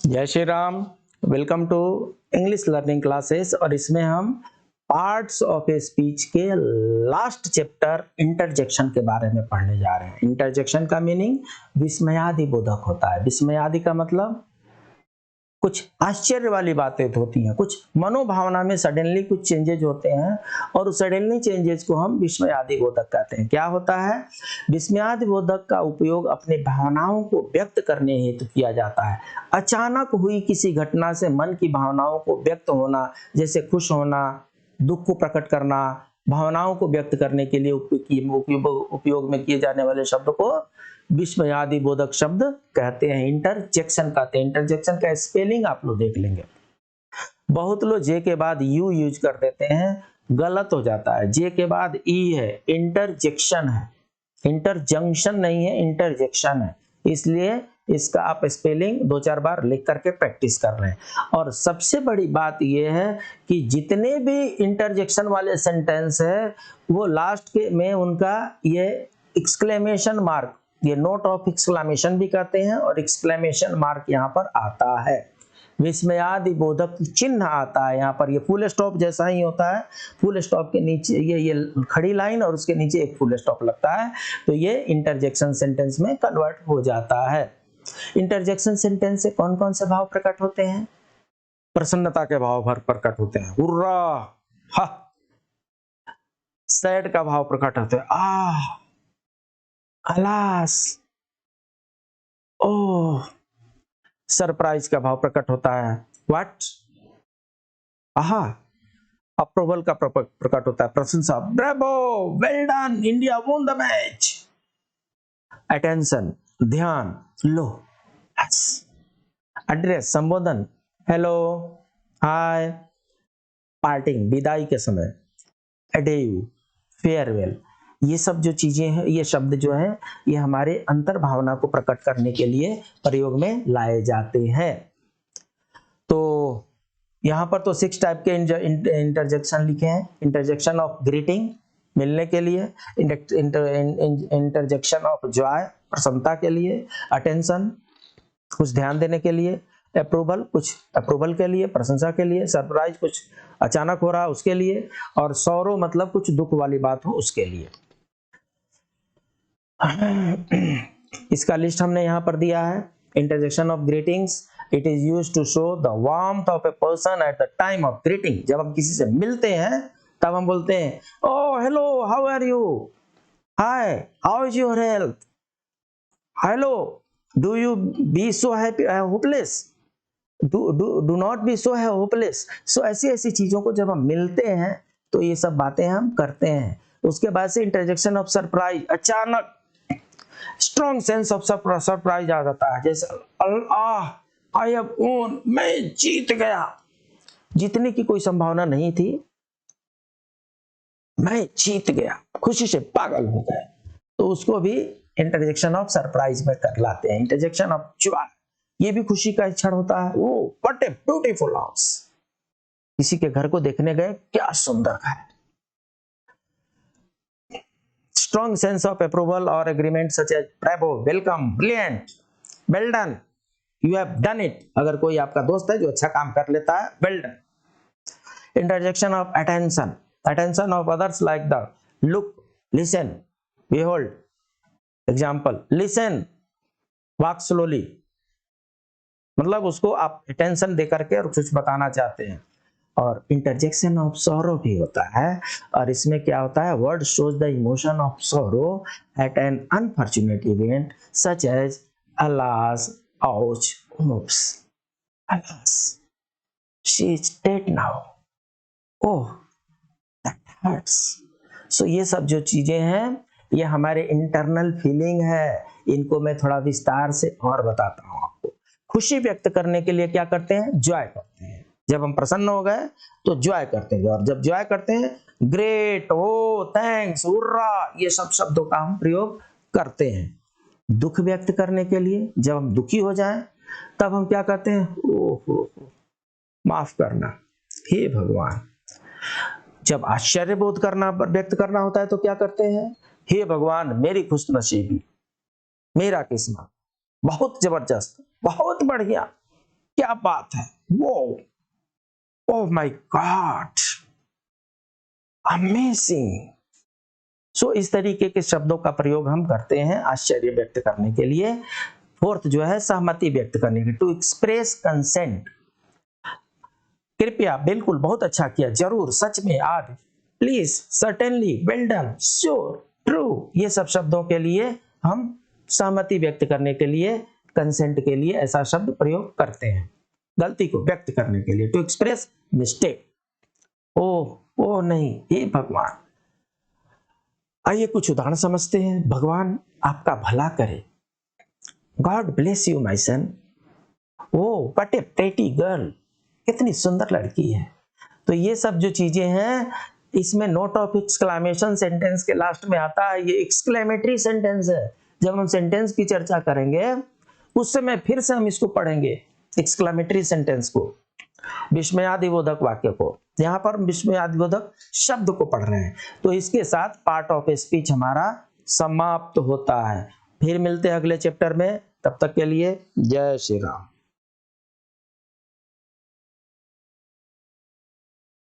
जय Shri Ram. Welcome to English learning classes. और इसमें हम पार्ट्स ऑफ ए स्पीच के लास्ट चैप्टर इंटरजेक्शन के बारे में पढ़ने जा रहे हैं। इंटरजेक्शन का मीनिंग विस्मयादि बोधक होता है। विस्मयादि का मतलब कुछ आश्चर्य वाली बातें होती हैं, कुछ मनोभावना में सडनली कुछ चेंजेज होते हैं और उस सडनली चेंजेस को हम विस्मयादि बोधक कहते हैं। क्या होता है? विस्मयादि बोधक का उपयोग अपनी भावनाओं को व्यक्त करने हेतु किया जाता है। अचानक हुई किसी घटना से मन की भावनाओं को व्यक्त होना, जैसे खुश होना, दुख को प्रकट करना, भावनाओं को व्यक्त करने के लिए उपयोग में किए जाने वाले शब्द को विस्मयादि बोधक शब्द कहते हैं, इंटरजेक्शन कहते हैं। इंटरजेक्शन का स्पेलिंग आप लोग देख लेंगे। बहुत लोग जे के बाद यू यूज कर देते हैं, गलत हो जाता है। जे के बाद ई है, इंटरजेक्शन है, इंटरजंक्शन नहीं है, इंटरजेक्शन है। इसलिए इसका आप स्पेलिंग 2-4 बार लिख करके प्रैक्टिस कर रहे हैं। और सबसे बड़ी बात यह है कि जितने भी इंटरजेक्शन वाले सेंटेंस है वो लास्ट के में उनका ये एक्सक्लेमेशन मार्क, ये नोट ऑफ एक्सक्लेमेशन भी कहते हैं, और एक्सक्लेमेशन मार्क यहाँ पर आता है। विस्मयादि बोधक चिन्ह आता है यहाँ पर। ये फुल स्टॉप जैसा ही होता है। फुल स्टॉप के नीचे ये खड़ी लाइन और उसके नीचे एक फुल स्टॉप लगता है, तो ये इंटरजेक्शन सेंटेंस में कन्वर्ट हो जाता है। इंटरजेक्शन सेंटेंस से कौन कौन से भाव प्रकट होते हैं? प्रसन्नता के भाव भर प्रकट होते हैं, हुर्रा, हा। सैड का भाव प्रकट होते हैं, आह, अलास, ओह। सरप्राइज का भाव प्रकट होता है, व्हाट, आहा। अप्रूवल का प्रकट होता है, प्रशंसा, bravo, well done, India won the match. Attention, ध्यान, लो, यस। एड्रेस, संबोधन, हेलो, हाय। पार्टिंग, विदाई के समय, एडेयू, फेयरवेल। ये सब जो चीजें हैं, ये शब्द जो हैं, ये हमारे अंतर भावना को प्रकट करने के लिए प्रयोग में लाए जाते हैं। तो यहाँ पर तो 6 टाइप के इंटरजेक्शन लिखे हैं। इंटरजेक्शन ऑफ ग्रीटिंग, मिलने के लिए। इंटरजेक्शन ऑफ जॉय, प्रसन्नता के लिए। अटेंशन, कुछ ध्यान देने के लिए। अप्रूवल, कुछ अप्रूवल के लिए, प्रशंसा के लिए। सरप्राइज, कुछ अचानक हो रहा उसके लिए। और सौरो मतलब कुछ दुख वाली बात हो उसके लिए। इसका लिस्ट हमने यहाँ पर दिया है। Interjection of greetings, it is used to show the warmth of a person at the time of greeting. जब हम किसी से मिलते हैं तब हम बोलते हैं, oh hello, how are you, hi, how is your health, hello, do you be so happy, hopeless, do not be so hopeless. सो ऐसी ऐसी चीजों को जब हम मिलते हैं तो ये सब बातें हम करते हैं। उसके बाद से इंटरजेक्शन ऑफ सरप्राइज, अचानक स्ट्रॉन्ग सेंस ऑफ सरप्राइज आ जाता है, जैसे आई हैव वॉन, मैं जीत गया। जीतने की कोई संभावना नहीं थी, मैं जीत गया, खुशी से पागल हो गए, तो उसको भी इंटरजेक्शन ऑफ सरप्राइज में कर लाते हैं। इंटरजेक्शन ऑफ जॉय, ये भी खुशी का क्षण होता है। वो व्हाट ए ब्यूटीफुल हाउस, किसी के घर को देखने गए, क्या सुंदर घर है। स्ट्रॉन्ग सेंस ऑफ अप्रूवल और agreement such as bravo, welcome, brilliant, well done, you have done it. अगर कोई आपका दोस्त है जो अच्छा काम कर लेता है, well done. Interjection of attention, attention of others like the look, listen, behold. Example, listen, walk slowly, मतलब उसको आप अटेंशन दे करके और कुछ बताना चाहते हैं। और इंटरजेक्शन ऑफ सॉरो भी होता है, और इसमें क्या होता है, word shows the emotion of sorrow at an unfortunate event such as alas, ouch, oops, alas, she is dead now, oh that hurts। so ये सब जो चीजें हैं ये हमारे इंटरनल फीलिंग है। इनको मैं थोड़ा विस्तार से और बताता हूँ आपको। खुशी व्यक्त करने के लिए क्या करते हैं? जॉय करते हैं। जब हम प्रसन्न हो गए तो जॉय करते हैं, और जब जॉय करते हैं, ग्रेट, ओ, थैंक्स, हुर्रा, ये सब शब्दों का हम प्रयोग करते हैं। दुख व्यक्त करने के लिए, जब हम दुखी हो जाएं तब हम क्या कहते हैं? ओहो, माफ करना, हे भगवान। जब आश्चर्य बोध करना व्यक्त करना होता है तो क्या करते हैं? हे भगवान, मेरी खुशनसीबी, मेरा किस्मत बहुत जबरदस्त, बहुत बढ़िया। क्या बात है, वो, ओह माय गॉड, अमेजिंग। सो इस तरीके के शब्दों का प्रयोग हम करते हैं आश्चर्य व्यक्त करने के लिए। फोर्थ जो है सहमति व्यक्त करने के, टू एक्सप्रेस कंसेंट। कृपया, बिल्कुल, बहुत अच्छा किया, जरूर, सच में, आदि, please, certainly, well done, sure, true, ये सब शब्दों के लिए हम सहमति व्यक्त करने के लिए, कंसेंट के लिए ऐसा शब्द प्रयोग करते हैं, गलती को व्यक्त करने के लिए। टू एक्सप्रेस मिस्टेक, ओह ओह नहीं, हे भगवान। आइए कुछ उदाहरण समझते हैं। भगवान आपका भला करे, God bless you my son, oh what A pretty girl, कितनी सुंदर लड़की है। तो ये सब जो चीजें हैं, इसमें नोट ऑफ एक्सक्लेमेशन सेंटेंस के लास्ट में आता है, ये एक्सक्लेमेटरी सेंटेंस है। जब हम सेंटेंस की चर्चा करेंगे उस समय फिर से हम इसको पढ़ेंगे, एक्सक्लेमेटरी सेंटेंस को, विस्मयादिबोधक वाक्य को। यहाँ पर विस्मयादिबोधक शब्द को पढ़ रहे हैं। तो इसके साथ पार्ट ऑफ स्पीच हमारा समाप्त होता है। फिर मिलते हैं अगले चैप्टर में, तब तक के लिए जय श्री राम।